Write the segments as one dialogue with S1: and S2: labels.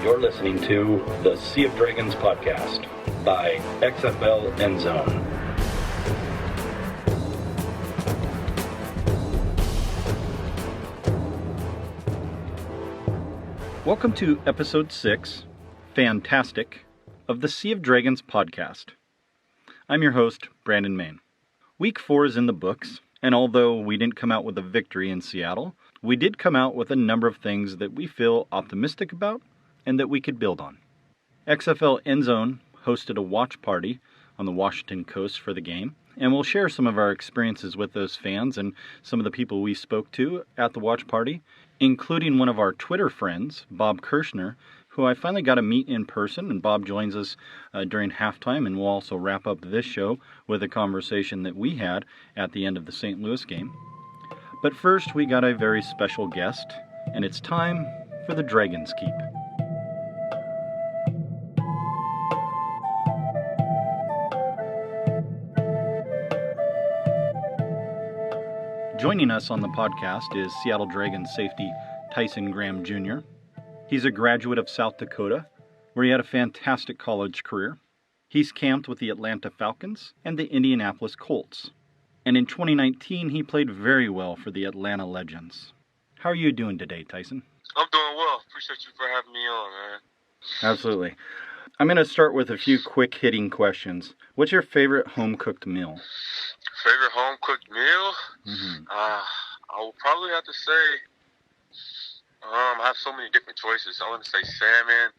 S1: You're listening to the Sea of Dragons podcast by XFL Endzone. Welcome to episode 6, Fantastic, of the Sea of Dragons podcast. I'm your host, Brandon Main. Week 4 is in the books, and although we didn't come out with a victory in Seattle, we did come out with a number of things that we feel optimistic about and that we could build on. XFL Endzone hosted a watch party on the Washington coast for the game, and we'll share some of our experiences with those fans and some of the people we spoke to at the watch party, including one of our Twitter friends, Bob Kershner, who I finally got to meet in person, and Bob joins us during halftime, and we'll also wrap up this show with a conversation that we had at the end of the St. Louis game. But first, we got a very special guest, and it's time for the Dragon's Keep. Joining us on the podcast is Seattle Dragons safety Tyson Graham Jr. He's a graduate of South Dakota, where he had a fantastic college career. He's camped with the Atlanta Falcons and the Indianapolis Colts. And in 2019, he played very well for the Atlanta Legends. How are you doing today, Tyson?
S2: I'm doing well. Appreciate you for having me on, man.
S1: Absolutely. I'm going to start with a few quick-hitting questions. What's your favorite home-cooked meal?
S2: Favorite home-cooked meal? I will probably have to say, I have so many different choices. I want to say salmon,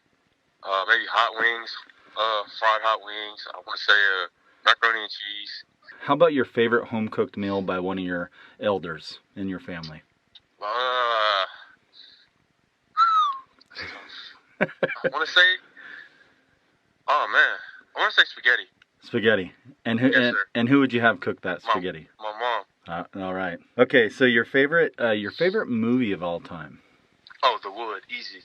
S2: maybe hot wings, fried hot wings. I want to say macaroni and cheese.
S1: How about your favorite home-cooked meal by one of your elders in your family?
S2: I want to say, I want to say spaghetti.
S1: Spaghetti. And who and who would you have cook that spaghetti?
S2: My mom.
S1: All right. Okay, so your favorite movie of all time?
S2: Oh, The Wood. Easy.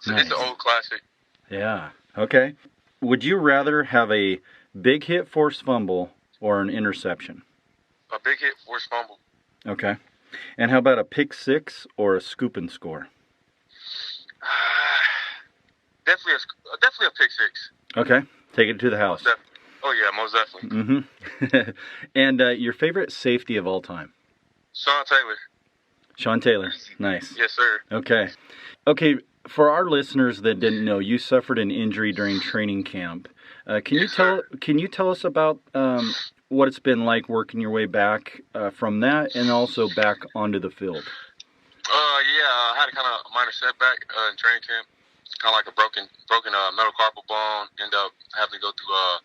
S2: So
S1: Nice.
S2: It's an old classic.
S1: Yeah. Okay. Would you rather have a big hit forced fumble or an interception?
S2: A big hit, forced fumble.
S1: Okay. And how about a pick six or a scoop and score?
S2: Definitely a pick six.
S1: Okay. Take it to the house.
S2: Oh, yeah, most definitely.
S1: Mm-hmm. And your favorite safety of all time?
S2: Sean Taylor.
S1: Sean Taylor. Nice.
S2: Yes, sir.
S1: Okay. For our listeners that didn't know, you suffered an injury during training camp. Can you tell us about what it's been like working your way back from that and also back onto the field?
S2: I had a kind of minor setback in training camp. Kind of like a broken metacarpal bone. Ended up having to go through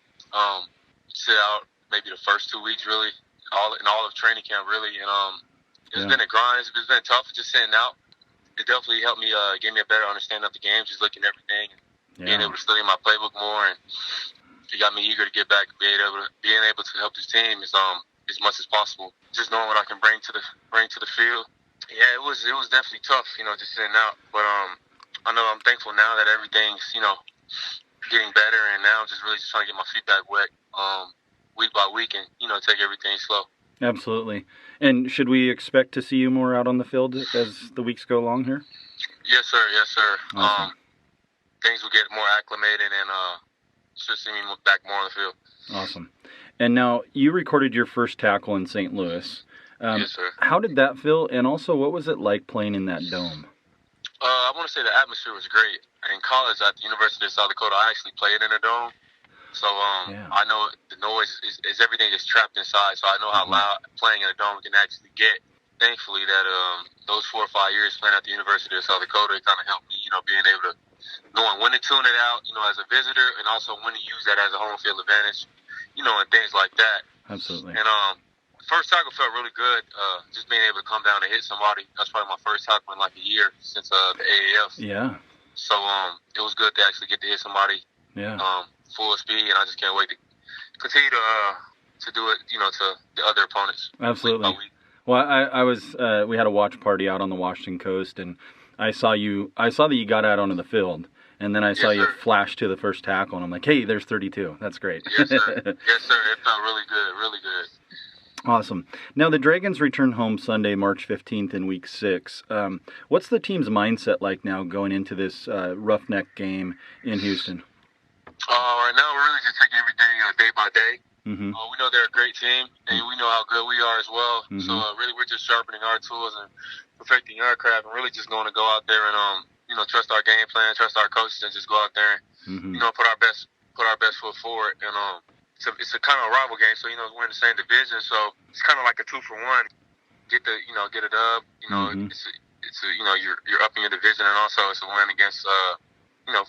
S2: sit out maybe the first 2 weeks really, all of training camp really, and it's been a grind. It's been tough just sitting out. It definitely helped me, gave me a better understanding of the game, just looking at everything, and being able to study my playbook more, and it got me eager to get back, being able to help this team as much as possible. Just knowing what I can bring to the field. Yeah, it was definitely tough, just sitting out. But I know I'm thankful now that everything's getting better, and now I'm just trying to get my feet back wet, week by week, and take everything slow.
S1: Absolutely. And should we expect to see you more out on the field as the weeks go along here?
S2: Yes, sir.
S1: Awesome.
S2: Things will get more acclimated, and should see me back more on the field.
S1: Awesome. And now you recorded your first tackle in St. Louis.
S2: Yes, sir.
S1: How did that feel? And also, what was it like playing in that dome?
S2: I want to say the atmosphere was great. In college at the University of South Dakota, I actually played in a dome. So I know the noise is everything is trapped inside. So I know how loud playing in a dome can actually get. Thankfully, that those 4 or 5 years playing at the University of South Dakota, it kind of helped me, being able to knowing when to tune it out, as a visitor, and also when to use that as a home field advantage, and things like that.
S1: Absolutely.
S2: And first tackle felt really good. Just being able to come down and hit somebody. That's probably my first tackle in like a year since the AAF.
S1: Yeah.
S2: So it was good to actually get to hit somebody.
S1: Yeah.
S2: Full speed, and I just can't wait to continue to do it, to the other opponents.
S1: Absolutely.
S2: Week by week.
S1: Well, I was. We had a watch party out on the Washington coast, and I saw that you got out onto the field, and then I saw you flash to the first tackle, and I'm like, hey, there's 32. That's great.
S2: Yes, sir. Yes, sir. It felt really good, really good.
S1: Awesome. Now, the Dragons return home Sunday, March 15th in Week 6. What's the team's mindset like now going into this roughneck game in Houston?
S2: Right now, we're really just taking everything day by day.
S1: Mm-hmm.
S2: We know they're a great team, and we know how good we are as well.
S1: Mm-hmm.
S2: So really, we're just sharpening our tools and perfecting our craft, and really just going to go out there and trust our game plan, trust our coaches, and just go out there and
S1: Mm-hmm.
S2: put our best foot forward. And it's a kind of a rival game, so we're in the same division, so it's kind of like a 2-for-1. Get it up.
S1: Mm-hmm.
S2: You're up in your division, and also it's a win against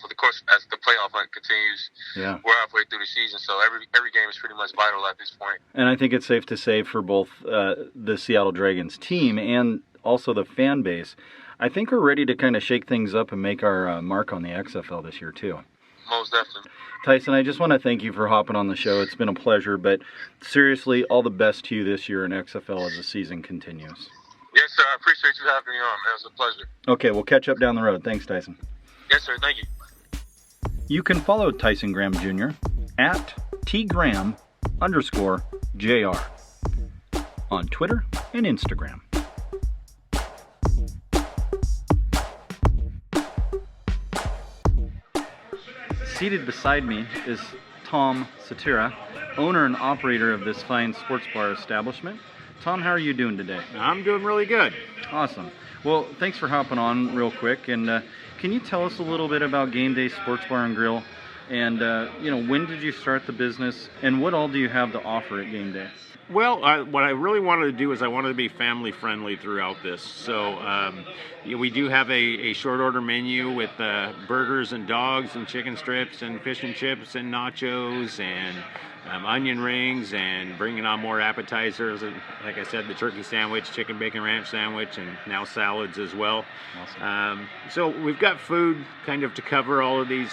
S2: for the course as the playoff hunt continues.
S1: Yeah.
S2: We're halfway through the season, so every game is pretty much vital at this point.
S1: And I think it's safe to say for both the Seattle Dragons team and also the fan base, I think we're ready to kind of shake things up and make our mark on the XFL this year too.
S2: Most definitely.
S1: Tyson, I just want to thank you for hopping on the show. It's been a pleasure, but seriously, all the best to you this year in XFL as the season continues.
S2: Yes, sir. I appreciate you having me on, man. It was a pleasure.
S1: Okay, we'll catch up down the road. Thanks, Tyson.
S2: Yes, sir. Thank you.
S1: You can follow Tyson Graham Jr. at tgraham_jr on Twitter and Instagram. Seated beside me is Tom Satira, owner and operator of this fine sports bar establishment. Tom, how are you doing today?
S3: I'm doing really good.
S1: Awesome. Well, thanks for hopping on real quick. And can you tell us a little bit about Game Day Sports Bar and Grill? And, when did you start the business? And what all do you have to offer at Game Day?
S3: Well, what I really wanted to do is I wanted to be family friendly throughout this. So we do have a short order menu with burgers and dogs and chicken strips and fish and chips and nachos and onion rings, and bringing on more appetizers. And like I said, the turkey sandwich, chicken bacon ranch sandwich, and now salads as well.
S1: Awesome.
S3: So we've got food kind of to cover all of these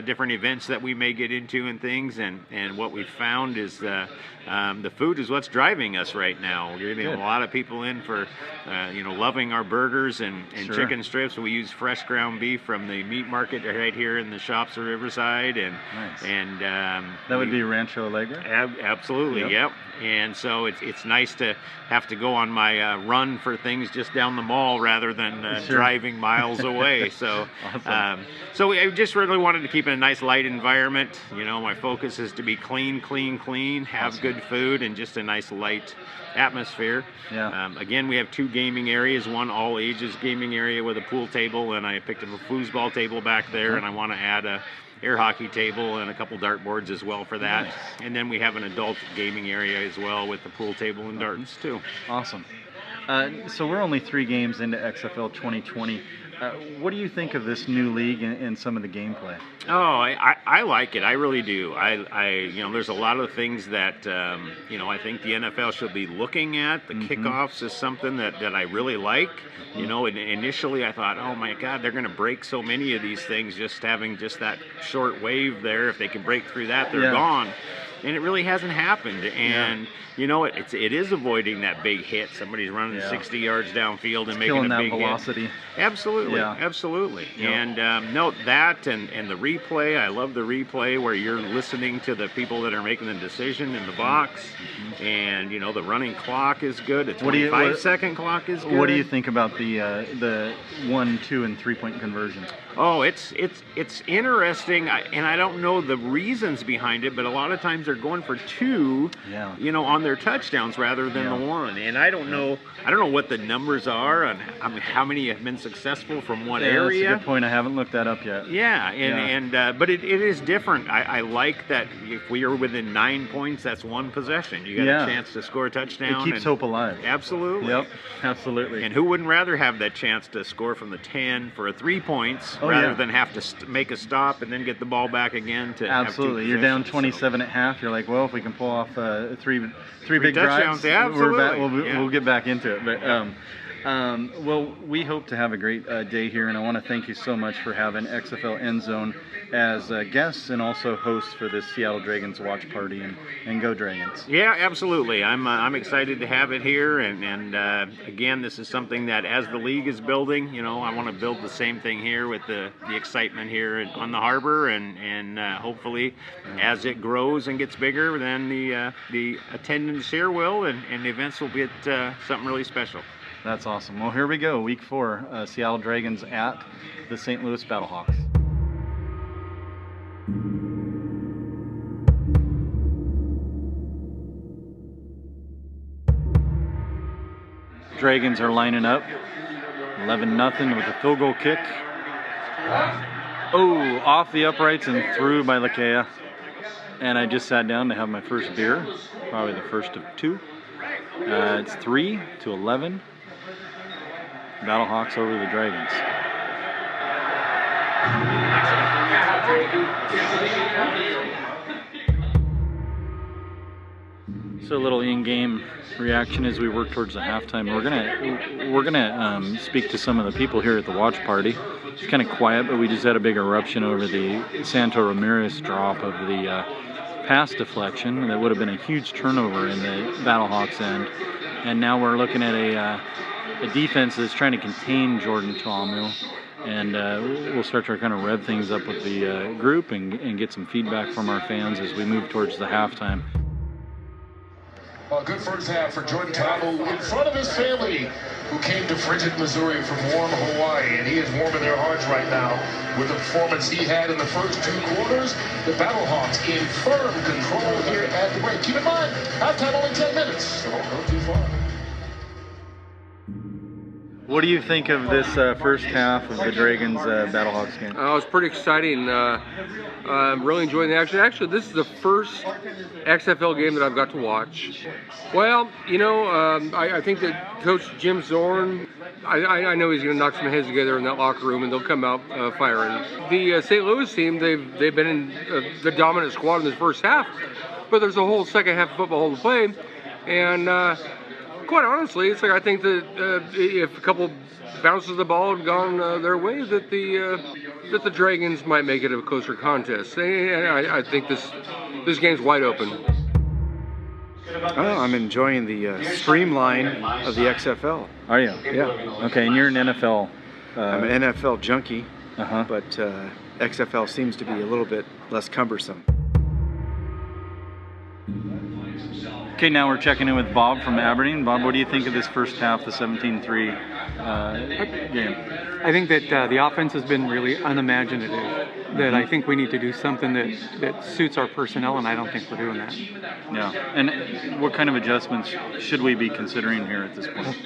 S3: different events that we may get into and things. And what we found is the food is what's driving us right now. We're getting a lot of people in for loving our burgers and
S1: Sure.
S3: chicken strips. We use fresh ground beef from the meat market right here in the shops of Riverside, and
S1: Nice.
S3: and
S1: That would be Rancho Alegre?
S3: absolutely, yep. And so it's nice to have to go on my run for things just down the mall rather than
S1: Sure.
S3: driving miles away. So,
S1: Awesome.
S3: so I just really wanted to keep it a nice light environment. My focus is to be clean, have
S1: Awesome.
S3: good food, and just a nice light atmosphere.
S1: Yeah.
S3: Again, we have two gaming areas, one all ages gaming area with a pool table, and I picked up a foosball table back there, and I want to add a air hockey table and a couple dartboards as well for that.
S1: Nice.
S3: And then we have an adult gaming area as well with the pool table and darts too.
S1: Awesome. So we're only 3 games into XFL 2020. What do you think of this new league and some of the gameplay?
S3: Oh, I like it. I really do. There's a lot of things that I think the NFL should be looking at. The kickoffs is something that I really like. And initially I thought, oh my God, they're going to break so many of these things just having just that short wave there. If they can break through that, they're gone. And it really hasn't happened. And it is avoiding that big hit. Somebody's running 60 yards downfield and making a big
S1: velocity.
S3: hit. Absolutely,
S1: Yeah.
S3: absolutely.
S1: Yep.
S3: And note that and the replay. I love the replay where you're listening to the people that are making the decision in the box. And the running clock is good. The 25-second clock is good.
S1: What do you think about the 1, 2, and 3-point conversions?
S3: Oh, it's interesting, and I don't know the reasons behind it, but a lot of times they're going for 2, on their touchdowns rather than the 1. And I don't know what the numbers are and how many have been successful from what area.
S1: That's a good point. I haven't looked that up yet.
S3: But it is different. I like that if we are within 9 points, that's one possession. You got a chance to score a touchdown.
S1: It keeps hope alive.
S3: Absolutely.
S1: Yep, absolutely.
S3: And who wouldn't rather have that chance to score from the 10 for 3 points rather than have to make a stop and then get the ball back again to
S1: absolutely.
S3: Have 2
S1: You're down
S3: possessions,
S1: 27 at half. You're like, well, if we can pull off three big
S3: touchdowns,
S1: drives,
S3: absolutely.
S1: we'll get back into it. But Well, we hope to have a great day here, and I want to thank you so much for having XFL Endzone as guests and also hosts for this Seattle Dragons watch party, and go Dragons.
S3: Yeah, absolutely. I'm excited to have it here, and again, this is something that as the league is building, I want to build the same thing here with the excitement here on the harbor, and hopefully as it grows and gets bigger, then the attendance here will, and the events will be something really special.
S1: That's awesome. Well, here we go. Week 4, Seattle Dragons at the St. Louis Battlehawks. Dragons are lining up. 11-0 with a field goal kick. Oh, off the uprights and through by Lakea. And I just sat down to have my first beer. Probably the first of 2. It's 3-11. Battlehawks over the Dragons. So a little in-game reaction as we work towards the halftime. We're gonna speak to some of the people here at the watch party. It's kind of quiet, but we just had a big eruption over the Santo Ramirez drop of the pass deflection. That would have been a huge turnover in the Battlehawks end. And now we're looking at a defense that's trying to contain Jordan Ta'amu, and we'll start to kind of rev things up with the group and get some feedback from our fans as we move towards the halftime.
S4: A good first half for Jordan Ta'amu in front of his family, who came to frigid Missouri from warm Hawaii, and he is warm in their hearts right now with the performance he had in the first 2 quarters. The Battlehawks in firm control here at the break. Keep in mind, halftime only 10 minutes, so don't go too far.
S1: What do you think of this first half of the Dragons Battlehawks game?
S5: It was pretty exciting. I'm really enjoying the action. Actually, this is the first XFL game that I've got to watch. Well, I think that Coach Jim Zorn, I know he's going to knock some heads together in that locker room, and they'll come out firing. The St. Louis team, they've been in the dominant squad in this first half, but there's a whole second half of football to play, and quite honestly, it's like I think that if a couple bounces of the ball had gone their way, that the Dragons might make it a closer contest. And I think this game's wide open.
S6: Oh, I'm enjoying the streamline of the XFL.
S1: Are you?
S6: Yeah.
S1: Okay, and you're an NFL.
S6: I'm an NFL junkie,
S1: Uh-huh.
S6: but XFL seems to be a little bit less cumbersome.
S1: Okay, now we're checking in with Bob from Aberdeen. Bob, what do you think of this first half, the 17-3 game?
S7: I think that the offense has been really unimaginative. That I think we need to do something that suits our personnel, and I don't think we're doing that.
S1: Yeah. And what kind of adjustments should we be considering here at this point?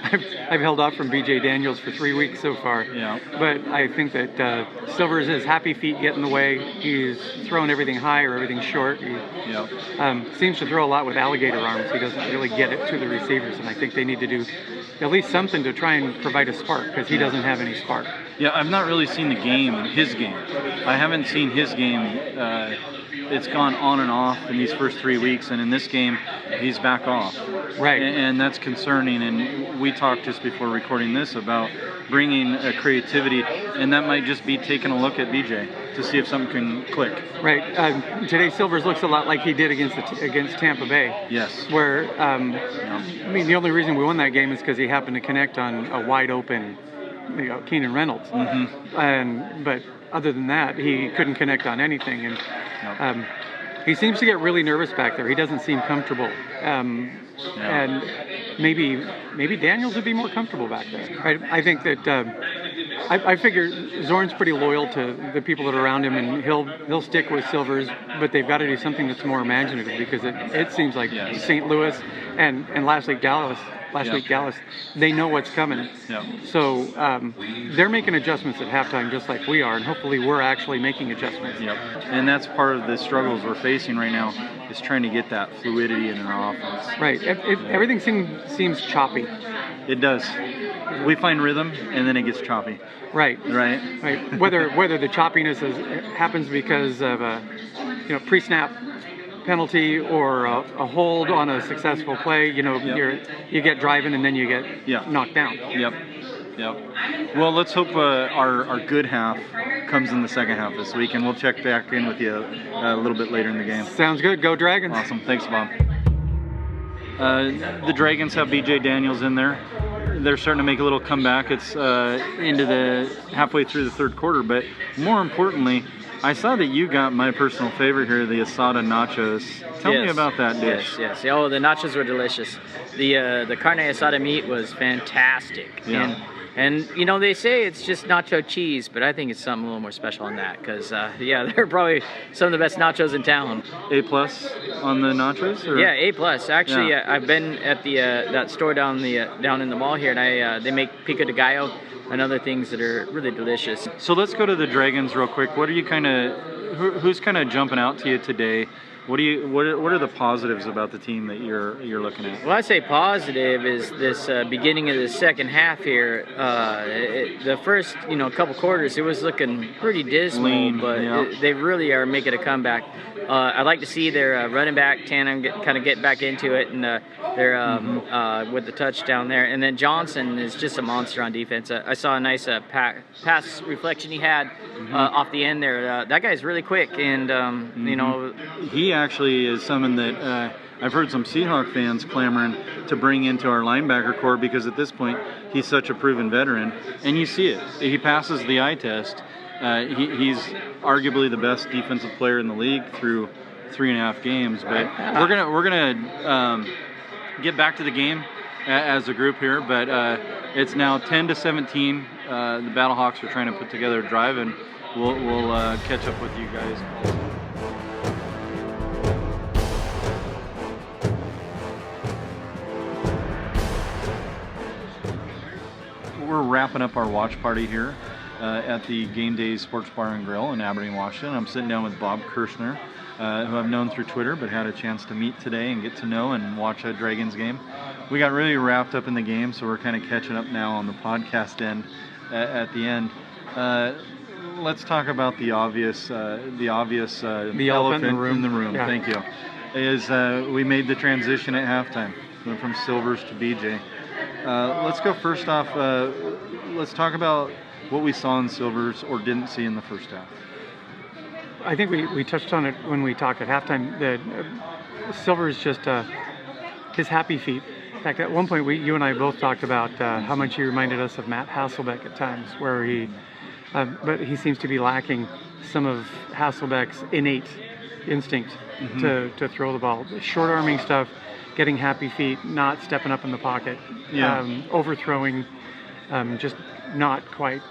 S7: I've held off from BJ Daniels for 3 weeks so far.
S1: Yeah.
S7: But I think that Silver's his happy feet get in the way. He's throwing everything high or everything short. He seems to throw a lot with alligator arms. He doesn't really get it to the receivers, and I think they need to do at least something to try and provide a spark, because he doesn't have any spark.
S1: Yeah, I've not really seen his game. I haven't seen his game. It's gone on and off in these first 3 weeks, and in this game, he's back off.
S7: Right.
S1: And that's concerning, and we talked just before recording this about bringing a creativity, and that might just be taking a look at BJ to see if something can click.
S7: Right. Today, Silvers looks a lot like he did against Tampa Bay.
S1: Yes.
S7: Where, the only reason we won that game is because he happened to connect on a wide open Keenan Reynolds. Mm-hmm. But other than that, he couldn't connect on anything. And he seems to get really nervous back there. He doesn't seem comfortable. And maybe Daniels would be more comfortable back there. I think that I figure Zorn's pretty loyal to the people that are around him, and he'll stick with Silvers, but they've got to do something that's more imaginative, because it seems like St. Louis and last week Dallas, they know what's coming.
S1: Yeah.
S7: So they're making adjustments at halftime just like we are, and hopefully we're actually making adjustments.
S1: Yep. And that's part of the struggles we're facing right now, is trying to get that fluidity in our offense.
S7: Right. Everything seems choppy.
S1: It does. We find rhythm, and then it gets choppy.
S7: Right.
S1: Right.
S7: Whether the choppiness happens because of a pre-snap penalty or a hold on a successful play, you get driving and then you get knocked down.
S1: Yep. Yep. Well, let's hope our good half comes in the second half this week, and we'll check back in with you a little bit later in the game.
S7: Sounds good. Go Dragons.
S1: Awesome. Thanks, Bob. The Dragons have BJ Daniels in there. They're starting to make a little comeback. It's into the halfway through the third quarter, but more importantly, I saw that you got my personal favorite here, the asada nachos. Tell me about that dish.
S8: Yes. Oh, the nachos were delicious. The carne asada meat was fantastic.
S1: Yeah.
S8: And you know, they say it's just nacho cheese, but I think it's something a little more special than that, because they're probably some of the best nachos in town.
S1: A+ on the nachos? Or?
S8: Yeah, A+. Actually, I've been at the that store down in the mall here, and they make pico de gallo and other things that are really delicious.
S1: So let's go to the Dragons real quick. What are you who's kind of jumping out to you today? What are the positives about the team that you're looking at?
S8: Well, I'd say positive is this beginning of the second half here. The first couple quarters, it was looking pretty dismal, but they really are making a comeback. I'd like to see their running back Tannen kind of get back into it, and they're with the touchdown there. And then Johnson is just a monster on defense. I saw a nice pass reflection he had off the end there. That guy's really quick, and
S1: he actually is someone that I've heard some Seahawk fans clamoring to bring into our linebacker core, because at this point he's such a proven veteran, and you see it. He passes the eye test. He's arguably the best defensive player in the league through 3.5 games. But we're gonna get back to the game as a group here. But it's now 10-17. The Battlehawks are trying to put together a drive, and we'll catch up with you guys. We're wrapping up our watch party here at the Game Day Sports Bar and Grill in Aberdeen, Washington. I'm sitting down with Bob Kershner, who I've known through Twitter, but had a chance to meet today and get to know and watch a Dragons game. We got really wrapped up in the game, so we're kind of catching up now on the podcast end at the end. Let's talk about the obvious elephant in the room.
S7: Yeah.
S1: Thank you. Is we made the transition at halftime. Went from Silvers to BJ. Let's go first off. Let's talk about what we saw in Silvers or didn't see in the first half.
S7: I think we touched on it when we talked at halftime. That Silvers just his happy feet. In fact, at one point you and I both talked about how much he reminded us of Matt Hasselbeck at times, where but he seems to be lacking some of Hasselbeck's innate instinct to throw the ball. Short arming stuff, getting happy feet, not stepping up in the pocket, overthrowing, just not quite,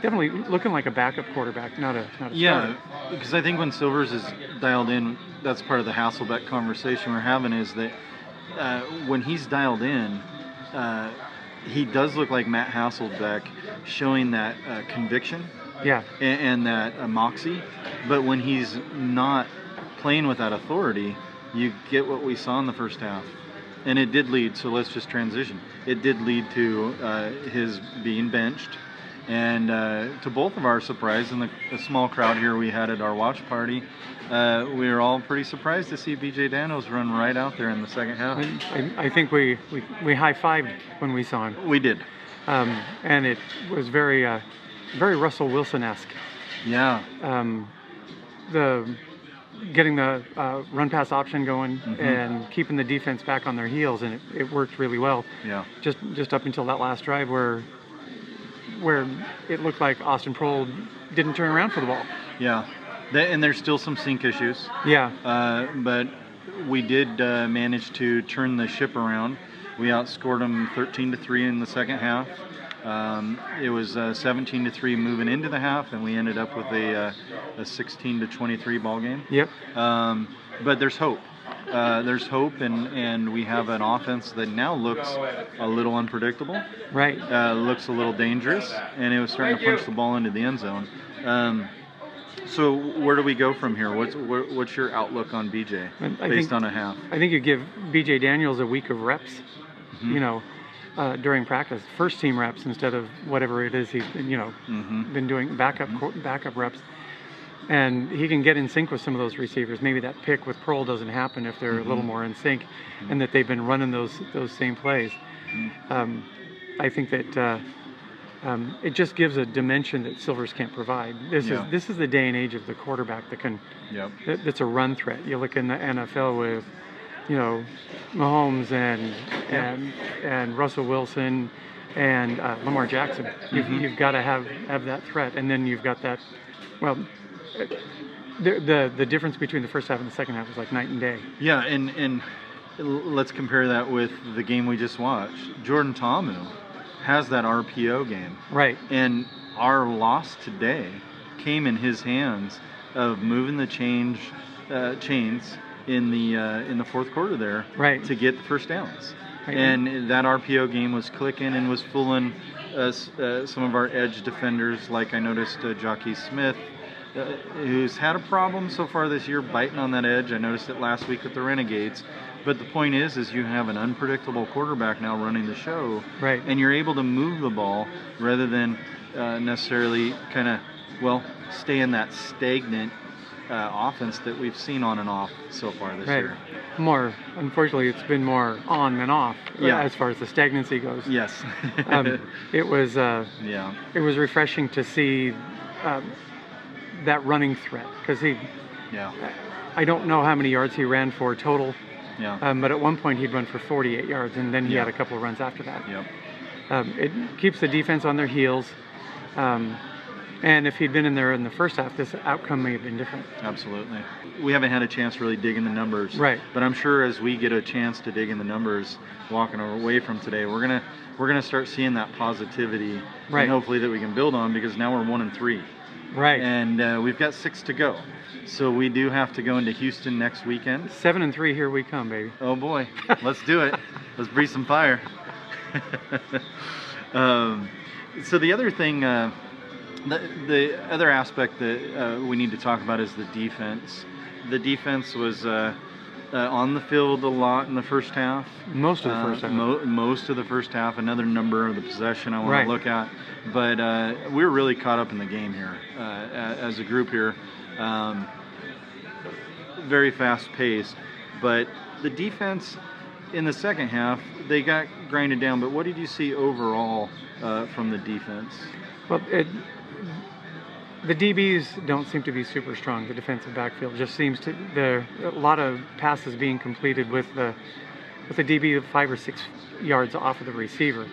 S7: definitely looking like a backup quarterback, not a starter.
S1: Yeah, because I think when Silvers is dialed in, that's part of the Hasselbeck conversation we're having, is that when he's dialed in, he does look like Matt Hasselbeck, showing that conviction and that moxie. But when he's not playing with that authority, you get what we saw in the first half. And it did lead, so let's just transition. It did lead to his being benched. And to both of our surprise, and the small crowd here we had at our watch party, we were all pretty surprised to see BJ Daniels run right out there in the second half.
S7: I think we high-fived when we saw him.
S1: We did.
S7: And it was very Russell Wilson-esque.
S1: Yeah.
S7: Getting the run-pass option going and keeping the defense back on their heels, and it worked really well.
S1: Yeah.
S7: Just up until that last drive where it looked like Austin Prohl didn't turn around for the ball.
S1: Yeah. And there's still some sync issues.
S7: Yeah.
S1: But we did manage to turn the ship around. We outscored them 13-3 in the second half. It was 17-3 moving into the half, and we ended up with a 16-23 ball game.
S7: Yep.
S1: But there's hope. There's hope, and we have an offense that now looks a little unpredictable.
S7: Right.
S1: Looks a little dangerous, and it was starting to punch the ball into the end zone. So where do we go from here? What's your outlook on BJ based on a half?
S7: I think you give BJ Daniels a week of reps, during practice, first team reps instead of whatever it is he's been, been doing backup reps. And he can get in sync with some of those receivers. Maybe that pick with Prohl doesn't happen if they're a little more in sync, and that they've been running those same plays. I think that it just gives a dimension that Silvers can't provide. This is the day and age of the quarterback that can that's a run threat. You look in the NFL with, you know, Mahomes and Russell Wilson and Lamar Jackson. You've got to have that threat, and then you've got that. Well, the difference between the first half and the second half is like night and day.
S1: Yeah, and let's compare that with the game we just watched. Jordan Ta'amu has that RPO game.
S7: Right.
S1: And our loss today came in his hands of moving the chains in the fourth quarter there to get the first downs. Right. And that RPO game was clicking and was fooling some of our edge defenders, like I noticed Jockey Smith, who's had a problem so far this year biting on that edge. I noticed it last week with the Renegades. But the point is you have an unpredictable quarterback now running the show,
S7: right?
S1: And you're able to move the ball rather than necessarily kind of, stay in that stagnant offense that we've seen on and off so far this year.
S7: More, unfortunately, it's been more on than off as far as the stagnancy goes.
S1: Yes.
S7: It was refreshing to see that running threat because I don't know how many yards he ran for total.
S1: Yeah.
S7: But at one point he'd run for 48 yards, and then he had a couple of runs after that.
S1: Yep.
S7: It keeps the defense on their heels. And if he'd been in there in the first half, this outcome may have been different.
S1: Absolutely. We haven't had a chance to really dig in the numbers.
S7: Right.
S1: But I'm sure as we get a chance to dig in the numbers walking away from today, we're gonna start seeing that positivity, and hopefully that we can build on, because now we're 1-3.
S7: Right.
S1: And we've got 6 to go. So we do have to go into Houston next weekend.
S7: 7-3, here we come, baby.
S1: Oh boy, let's do it. Let's breathe some fire. So the other thing, the other aspect that we need to talk about is the defense. The defense was on the field a lot in the first half.
S7: Most of the first half.
S1: Most of the first half. Another number of the possession I want to look at. But we were really caught up in the game here as a group here. Very fast-paced, but the defense in the second half, they got grinded down. But what did you see overall from the defense?
S7: Well, the DBs don't seem to be super strong. The defensive backfield just seems to a lot of passes being completed with the DB 5 or 6 yards off of the receiver.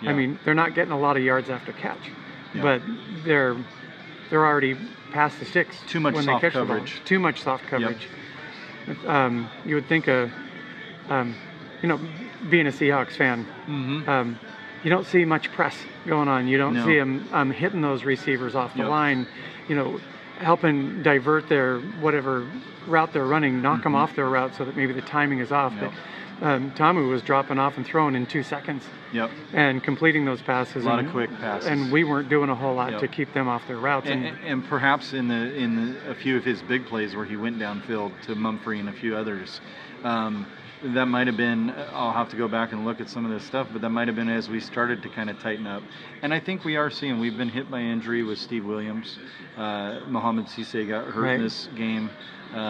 S7: Yeah. I mean, they're not getting a lot of yards after catch, but they're already past the sticks.
S1: Too much soft coverage.
S7: Too much soft coverage. Yep. You would think being a Seahawks fan, you don't see much press going on. You don't see them hitting those receivers off the line, helping divert their whatever route they're running, knock them off their route so that maybe the timing is off.
S1: Yep.
S7: But Ta'amu was dropping off and throwing in 2 seconds.
S1: Yep.
S7: And completing those passes.
S1: A lot of quick passes.
S7: And we weren't doing a whole lot to keep them off their routes.
S1: And perhaps in a few of his big plays where he went downfield to Mumphrey and a few others, that might have been, I'll have to go back and look at some of this stuff, but that might have been as we started to kind of tighten up. And I think we are seeing, we've been hit by injury with Steve Williams. Mohamed Cisse got hurt in this game.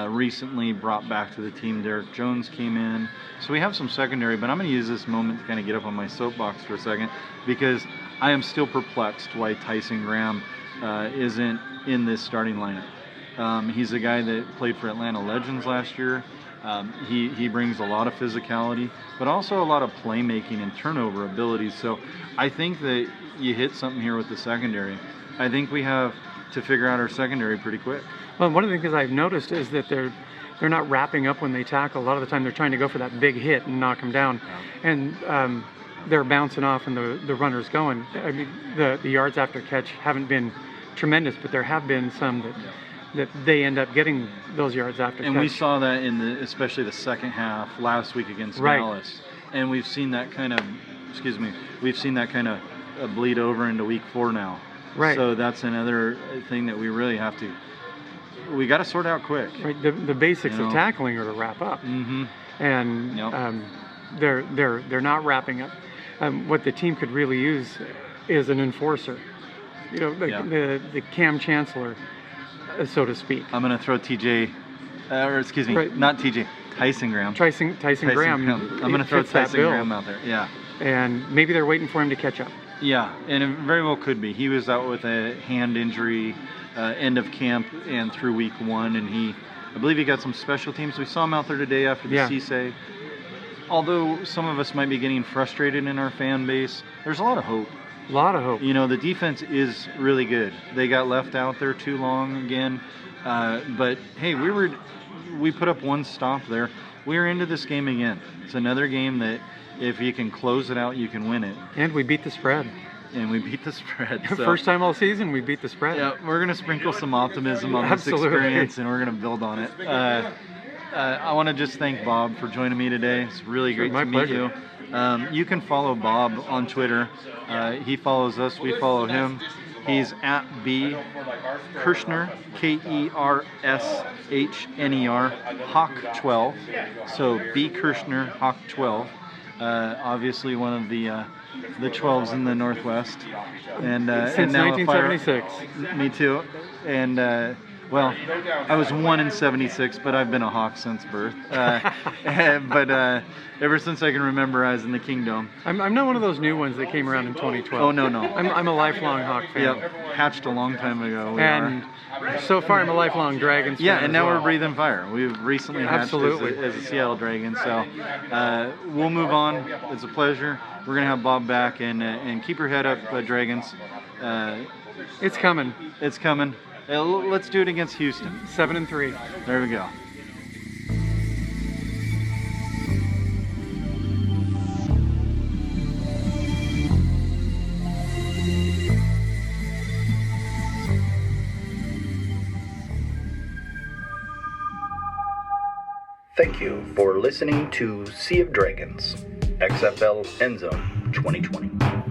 S1: Recently brought back to the team. Derek Jones came in. So we have some secondary, but I'm going to use this moment to kind of get up on my soapbox for a second, because I am still perplexed why Tyson Graham isn't in this starting lineup. He's a guy that played for Atlanta Legends last year. He brings a lot of physicality, but also a lot of playmaking and turnover abilities. So I think that you hit something here with the secondary. I think we have to figure out our secondary pretty quick.
S7: Well, one of the things I've noticed is that they're not wrapping up when they tackle. A lot of the time they're trying to go for that big hit and knock them down. And they're bouncing off and the runner's going. I mean, the yards after catch haven't been tremendous, but there have been some that they end up getting those yards after catch.
S1: And we saw that especially the second half last week against Dallas. And we've seen that kind of, bleed over into week 4 now.
S7: Right.
S1: So that's another thing that we really have to, we got to sort out quick.
S7: Right. The basics of tackling are to wrap up.
S1: Mm-hmm.
S7: And they're not wrapping up. What the team could really use is an enforcer. The Cam Chancellor, so to speak.
S1: I'm going to throw not TJ, Tyson Graham.
S7: Tyson Graham.
S1: I'm going to throw Tyson Graham out there. Yeah.
S7: and maybe they're waiting for him to catch up.
S1: Yeah, and it very well could be. He was out with a hand injury end of camp and through week 1, and I believe he got some special teams. We saw him out there today after the CSA. Although some of us might be getting frustrated in our fan base, there's a lot of hope.
S7: A lot of hope.
S1: You know, the defense is really good. They got left out there too long again. But, hey, we put up one stop there. We're into this game again. It's another game that if you can close it out, you can win it.
S7: And we beat the spread.
S1: So.
S7: First time all season, we beat the spread.
S1: Yeah, we're going to sprinkle some optimism on this experience, and we're going to build on it. I want to just thank Bob for joining me today. It's really great to meet you. You can follow Bob on Twitter. He follows us. We follow him. He's at B Kershner, Kershner, Hawk12. So B Kershner, Hawk12. Obviously one of the 12s in the Northwest. And
S7: since 1976.
S1: Me too. And well, I was 1 in 76, but I've been a Hawk since birth. But ever since I can remember, I was in the Kingdom.
S7: I'm not one of those new ones that came around in 2012.
S1: Oh, no.
S7: I'm a lifelong Hawk fan.
S1: Yep, hatched a long time ago.
S7: So far, I'm a lifelong Dragons fan.
S1: Yeah, and now we're breathing fire. We've recently hatched
S7: Absolutely.
S1: as a Seattle Dragon. So we'll move on. It's a pleasure. We're going to have Bob back, and keep your head up, Dragons.
S7: It's coming.
S1: It's coming. Let's do it against Houston.
S7: 7-3.
S1: There we go. Thank you for listening to Sea of Dragons, XFL Endzone 2020.